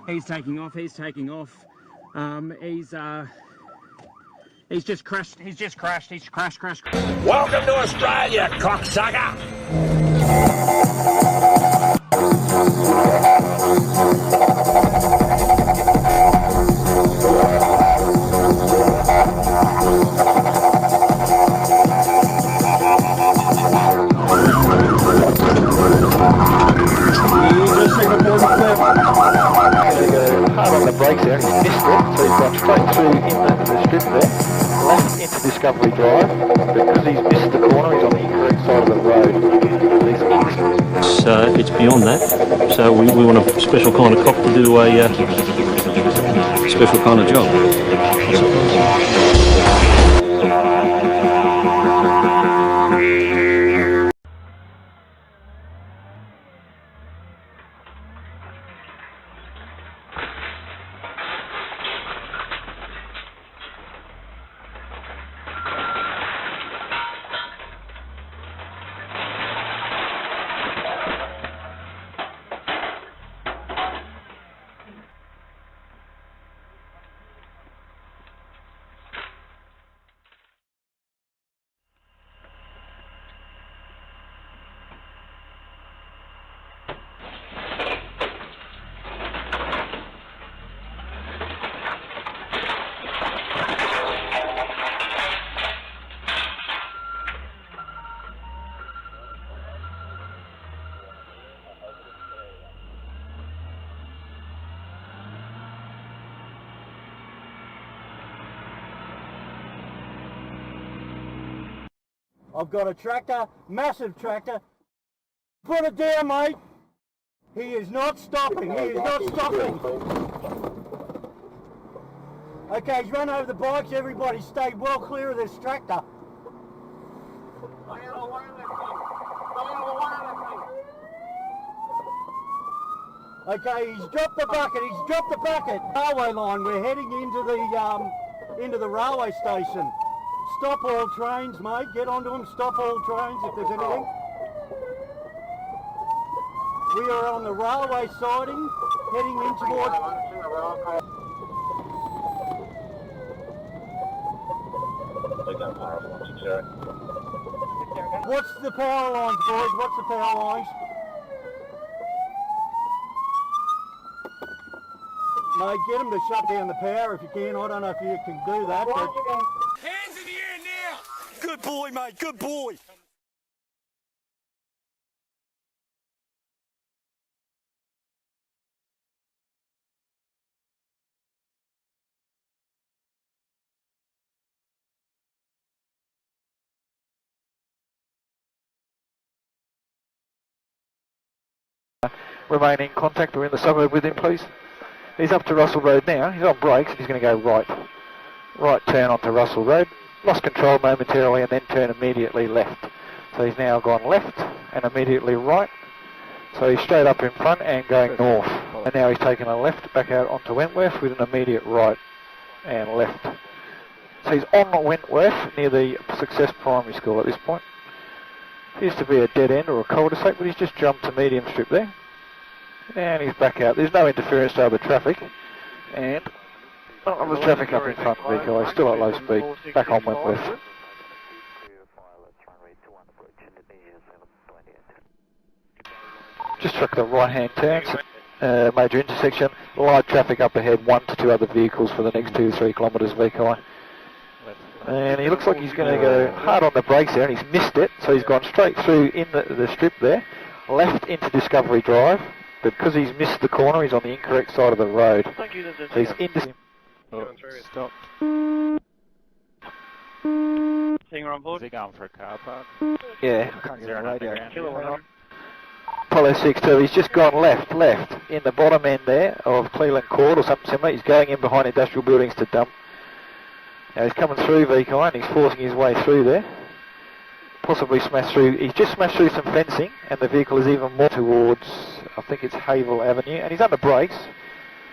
He's taking off. He's just crashed. He's crashed. Welcome to Australia, cocksucker! Hard on the brakes there, and he's missed it, so he's gone straight through into the strip there, left into Discovery Drive. Because he's missed the corner, he's on the incorrect side of the road. So it's beyond that. So we want a special kind of cop to do a special kind of job. I've got a tractor, massive tractor. Put it down, mate. He is not stopping. Okay, he's run over the bikes. Everybody stay well clear of this tractor. Okay, he's dropped the bucket. Railway line. We're heading into the railway station. Stop all trains, mate. Get onto them. Stop all trains if there's anything. We are on the railway siding, heading in towards... What's the power lines, boys? What's the power lines? Mate, get them to shut down the power if you can. I don't know if you can do that, but... Hands in the air now! Good boy, mate, good boy! Remain in contact or in the suburb with him, please. He's up to Russell Road now. He's on brakes and he's going to go right. Right turn onto Russell Road. Lost control momentarily and then turn immediately left. So he's now gone left and immediately right. So he's straight up in front and going north. And now he's taken a left back out onto Wentworth with an immediate right and left. So he's on Wentworth near the Success Primary School at this point. Appears to be a dead end or a cul-de-sac, but he's just jumped to medium strip there. And he's back out. There's no interference to other traffic. And there's traffic up in front of the vehicle. He's still at low speed. Back on Wentworth. Just struck the right-hand turn. Major intersection. Live traffic up ahead. 1 to 2 other vehicles for the next 2 to 3 kilometres VKI. And he looks like he's going to go hard on the brakes there, and he's missed it. So he's gone straight through in the strip there. Left into Discovery Drive. But because he's missed the corner, he's on the incorrect side of the road. So he's into... Oh, stop. Thing on board? Is he going for a car park? Yeah. I can't get a radio. Apollo 6-2, he's just gone left, in the bottom end there of Cleveland Court or something similar. He's going in behind industrial buildings to dump. Now he's coming through VKI and he's forcing his way through there. Possibly smashed through, he's just smashed through some fencing and the vehicle is even more towards, I think it's Havel Avenue, and he's under brakes.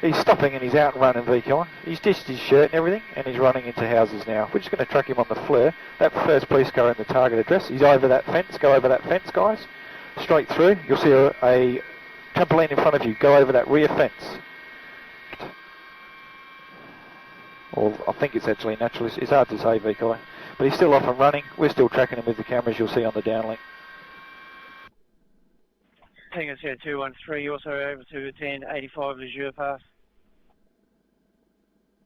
He's stopping and he's out and running VKI. He's dished his shirt and everything and he's running into houses now. We're just going to track him on the flare. That first police car in the target address. He's over that fence. Go over that fence, guys. Straight through. You'll see a trampoline in front of you. Go over that rear fence. or I think it's actually natural. It's hard to say, VK. But he's still off and running. We're still tracking him with the cameras you'll see on the downlink. Tango Sierra 213, you also able to attend 85 Leisure Pass.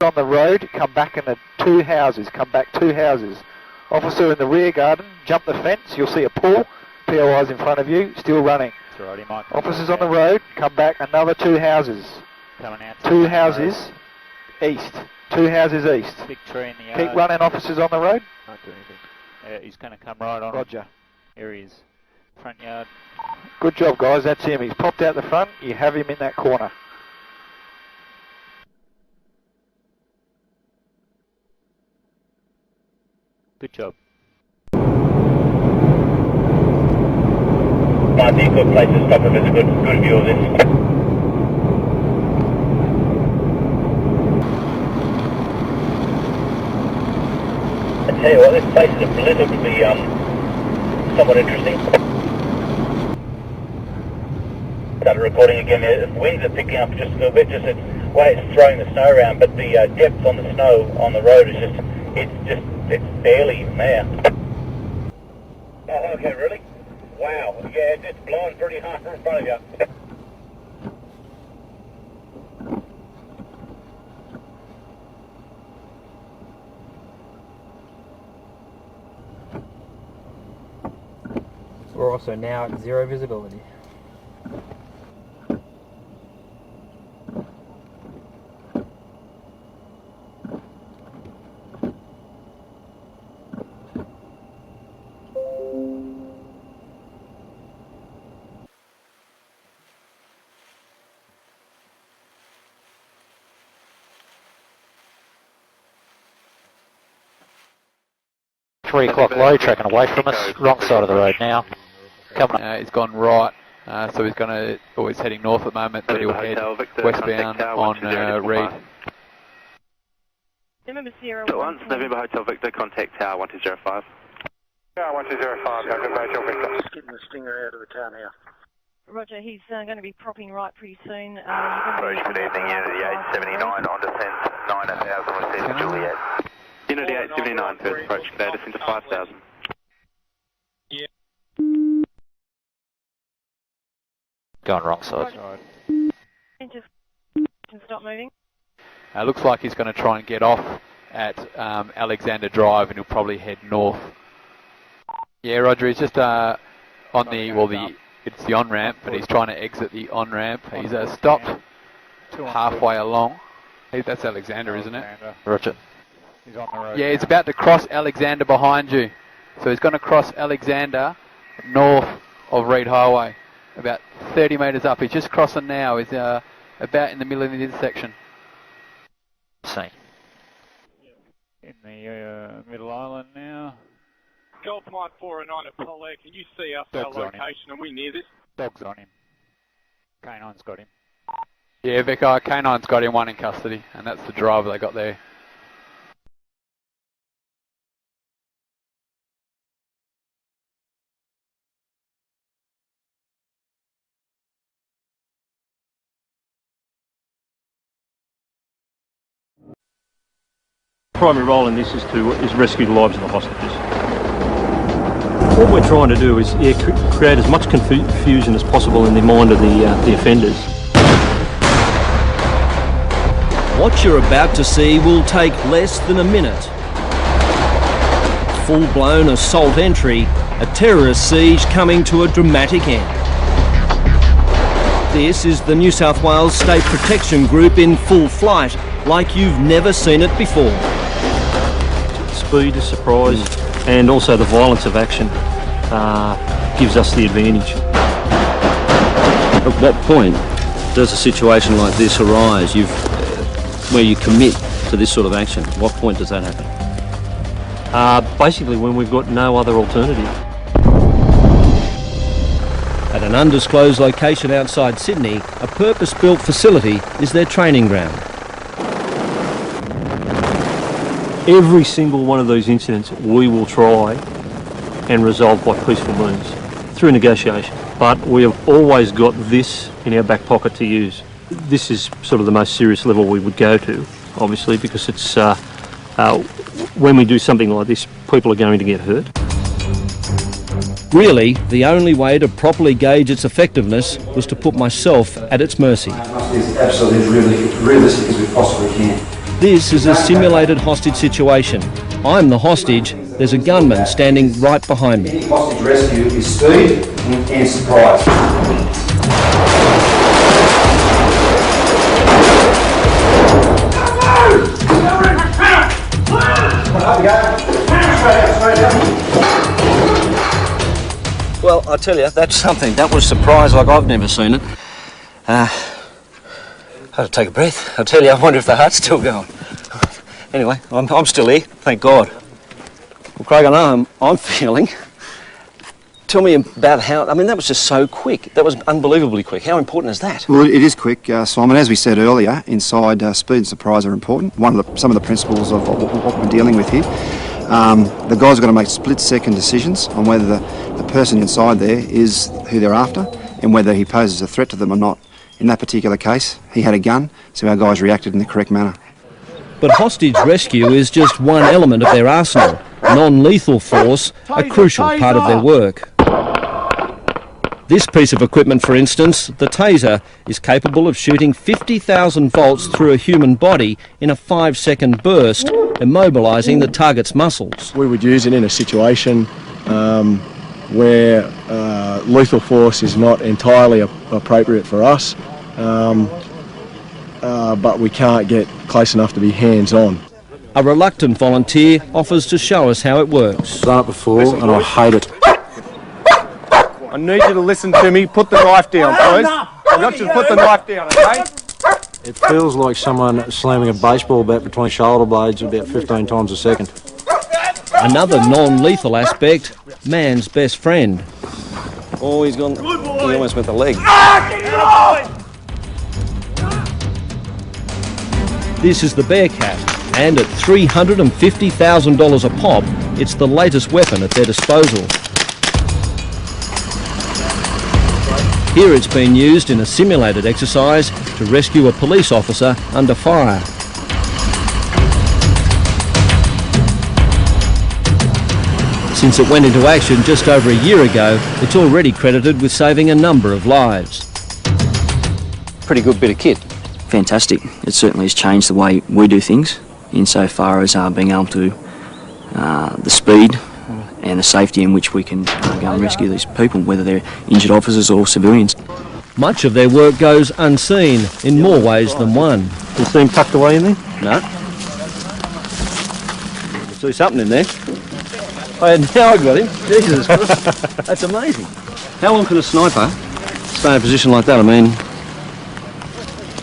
On the road, come back in the 2 houses, come back 2 houses. Officer in the rear garden, jump the fence, you'll see a pool, POI's in front of you, still running. Alrighty, Mike. Officers on the road, come back another 2 houses. Coming out. 2 houses east, 2 houses east. Big tree in the yard. Keep running, officers on the road. Can't do anything. He's going to come right on. Roger. Here he is. Front yard. Good job, guys, that's him. He's popped out the front, you have him in that corner. Good job. Might be a good place to stop if it's a good view of this. I tell you what, this place in a blizzard would be somewhat interesting. Started recording again. The winds are picking up just a little bit, just the way it's throwing the snow around, but the depth on the snow on the road is it's barely there. Oh, okay, really? Wow, yeah, it's blowing pretty hard in front of you. We're also now at 0 visibility. Three o'clock low, tracking away from us, wrong side of the road now. Coming up. He's gone right, so he's going to, he's heading north at the moment, but he'll head westbound on Reed. November Sierra Once, November Hotel Victor, contact Tower 1205. Tower 1205, November Hotel Victor. Just getting the stinger out of the car now. Roger, he's going to be propping right pretty soon. Roger, good evening, Unity 879 on descent, 9000 received Juliet. Unity 879, first approach, today descent to 5000. Yeah. Going wrong side. Just stop moving. Looks like he's going to try and get off at Alexander Drive, and he'll probably head north. Yeah, Roger, he's just on the, it's the on-ramp, but he's trying to exit the on-ramp. He's stopped halfway along. Hey, that's Alexander, isn't it? Roger. He's on the road. Yeah, he's about to cross Alexander behind you. So he's going to cross Alexander north of Reed Highway, about 30 metres up. He's just crossing now. He's about in the middle of the intersection. See. In the middle island now. Golf Mike 409 at Pollock. Can you see us, Dog's our on him. location? Are we near this? Dog's on him. Canine's got him. Yeah, Vic, Canine's got him, one in custody, and that's the driver they got there. Primary role in this is rescue the lives of the hostages. What we're trying to do is create as much confusion as possible in the mind of the offenders. What you're about to see will take less than a minute. Full-blown assault entry, a terrorist siege coming to a dramatic end. This is the New South Wales State Protection Group in full flight, like you've never seen it before. Speed, surprise, and also the violence of action gives us the advantage. At what point does a situation like this arise, where you commit to this sort of action? What point does that happen? Basically when we've got no other alternative. At an undisclosed location outside Sydney, a purpose-built facility is their training ground. Every single one of those incidents we will try and resolve by peaceful means, through negotiation. But we have always got this in our back pocket to use. This is sort of the most serious level we would go to. obviously, because it's when we do something like this, people are going to get hurt. Really, the only way to properly gauge its effectiveness was to put myself at its mercy. As absolutely realistic as we possibly can. This is a simulated hostage situation. I'm the hostage, there's a gunman standing right behind me. Any hostage rescue is speed and surprise. Well, I tell you, that's something. That was a surprise like I've never seen it. I had to take a breath. I tell you, I wonder if the heart's still going. Anyway, I'm still here, thank God. Well, Craig, I know I'm feeling. Tell me about how, I mean, that was just so quick. That was unbelievably quick. How important is that? Well, it is quick, Simon. As we said earlier, inside speed and surprise are important. Some of the principles of what we're dealing with here. The guys have got to make split-second decisions on whether the person inside there is who they're after and whether he poses a threat to them or not. In that particular case, he had a gun, so our guys reacted in the correct manner. But hostage rescue is just one element of their arsenal. Non-lethal force, a crucial part of their work. This piece of equipment, for instance, the taser, is capable of shooting 50,000 volts through a human body in a 5-second burst, immobilising the target's muscles. We would use it in a situation where lethal force is not entirely appropriate for us, but we can't get close enough to be hands-on. A reluctant volunteer offers to show us how it works. I've done it before and I hate it. I need you to listen to me. Put the knife down, please. I want you to put the knife down, okay? It feels like someone slamming a baseball bat between shoulder blades about 15 times a second. Another non-lethal aspect, man's best friend. Oh, he's gone. He almost went the leg. This is the Bearcat, and at $350,000 a pop, it's the latest weapon at their disposal. Here it's been used in a simulated exercise to rescue a police officer under fire. Since it went into action just over a year ago, it's already credited with saving a number of lives. Pretty good bit of kit. Fantastic. It certainly has changed the way we do things insofar as being able to, the speed and the safety in which we can go and rescue these people, whether they're injured officers or civilians. Much of their work goes unseen in more ways than one. You see him tucked away in there? No. See something in there. Oh, now I got him. Jesus Christ. That's amazing. How long can a sniper stay in a position like that? I mean,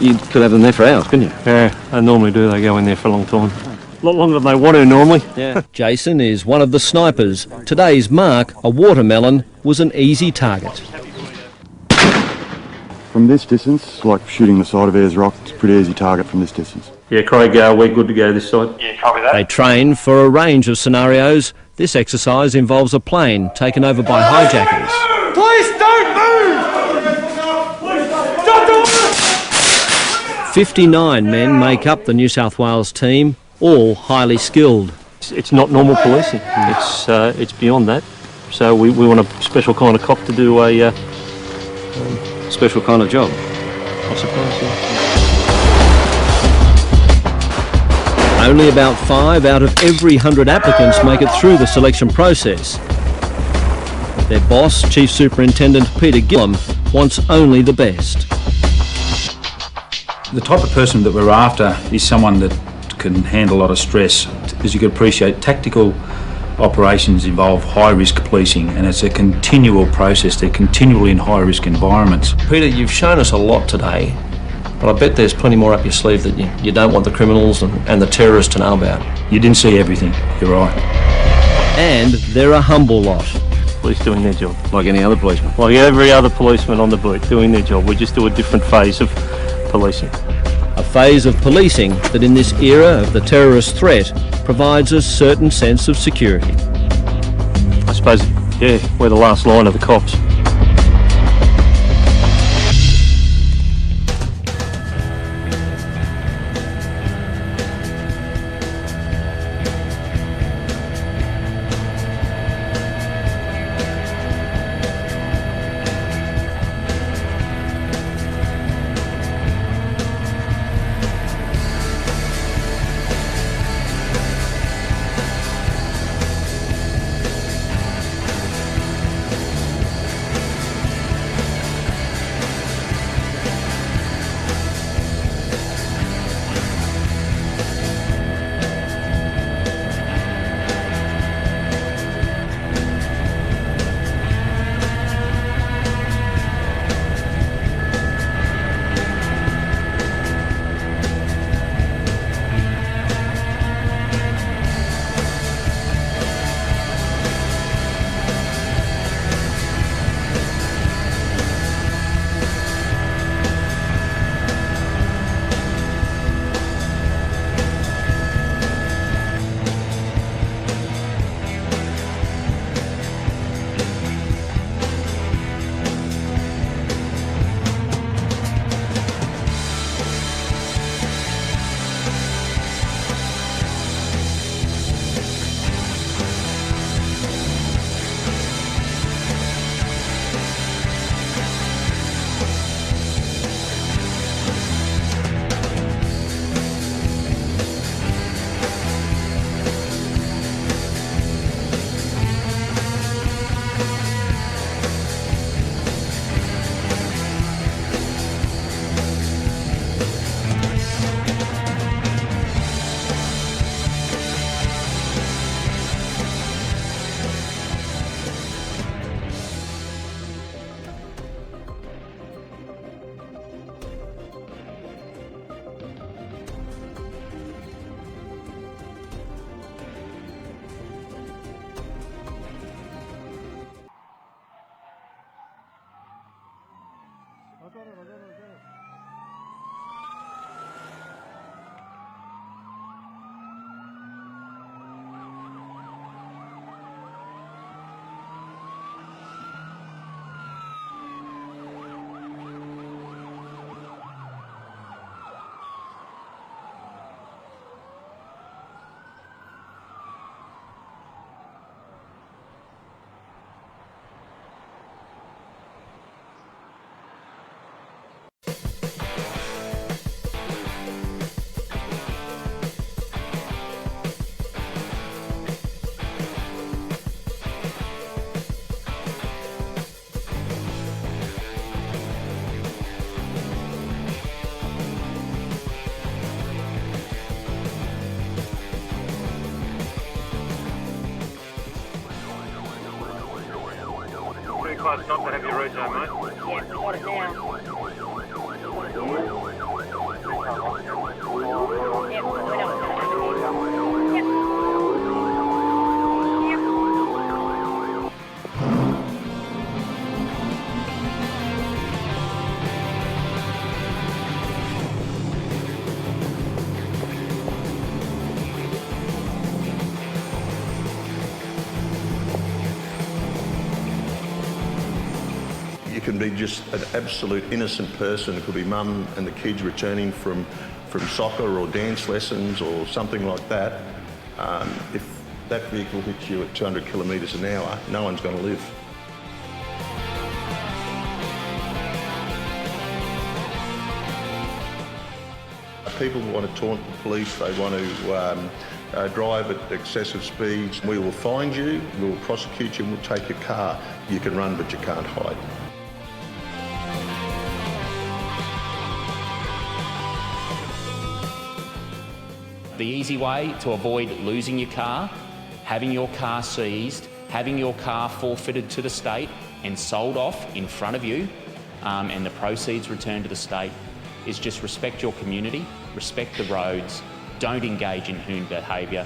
you could have them there for hours, couldn't you? Yeah, they normally do. They go in there for a long time. A lot longer than they want to normally. Yeah. Jason is one of the snipers. Today's mark, a watermelon, was an easy target. From this distance, like shooting the side of Ayers Rock, it's a pretty easy target from this distance. Yeah, Craig, we're good to go this side. Yeah, copy that. They train for a range of scenarios. This exercise involves a plane taken over by hijackers. Please don't move! Stop doing it! 59 men make up the New South Wales team, all highly skilled. It's not normal policing. It's beyond that. So we want a special kind of cop to do a special kind of job, I suppose. Yeah. Only about 5 out of every 100 applicants make it through the selection process. Their boss, Chief Superintendent Peter Gillum, wants only the best. The type of person that we're after is someone that can handle a lot of stress. As you can appreciate, tactical operations involve high-risk policing, and it's a continual process. They're continually in high-risk environments. Peter, you've shown us a lot today, but I bet there's plenty more up your sleeve that you don't want the criminals and the terrorists to know about. You didn't see everything, you're right. And they're a humble lot. Police doing their job. Like any other policeman? Like every other policeman on the beat, doing their job. We just do a different phase of policing. A phase of policing that in this era of the terrorist threat provides a certain sense of security. I suppose, yeah, we're the last line of the cops. got it. Close not to have your route zone, mate. Yeah, we got it now. Yep, we know what's going to happen. You can be just an absolute innocent person. It could be mum and the kids returning from soccer or dance lessons or something like that. If that vehicle hits you at 200 kilometres an hour, no one's going to live. People want to taunt the police, they want to drive at excessive speeds. We will find you, we will prosecute you and we'll take your car. You can run but you can't hide. The easy way to avoid losing your car, having your car seized, having your car forfeited to the state and sold off in front of you, and the proceeds returned to the state, is just respect your community, respect the roads, don't engage in hoon behaviour,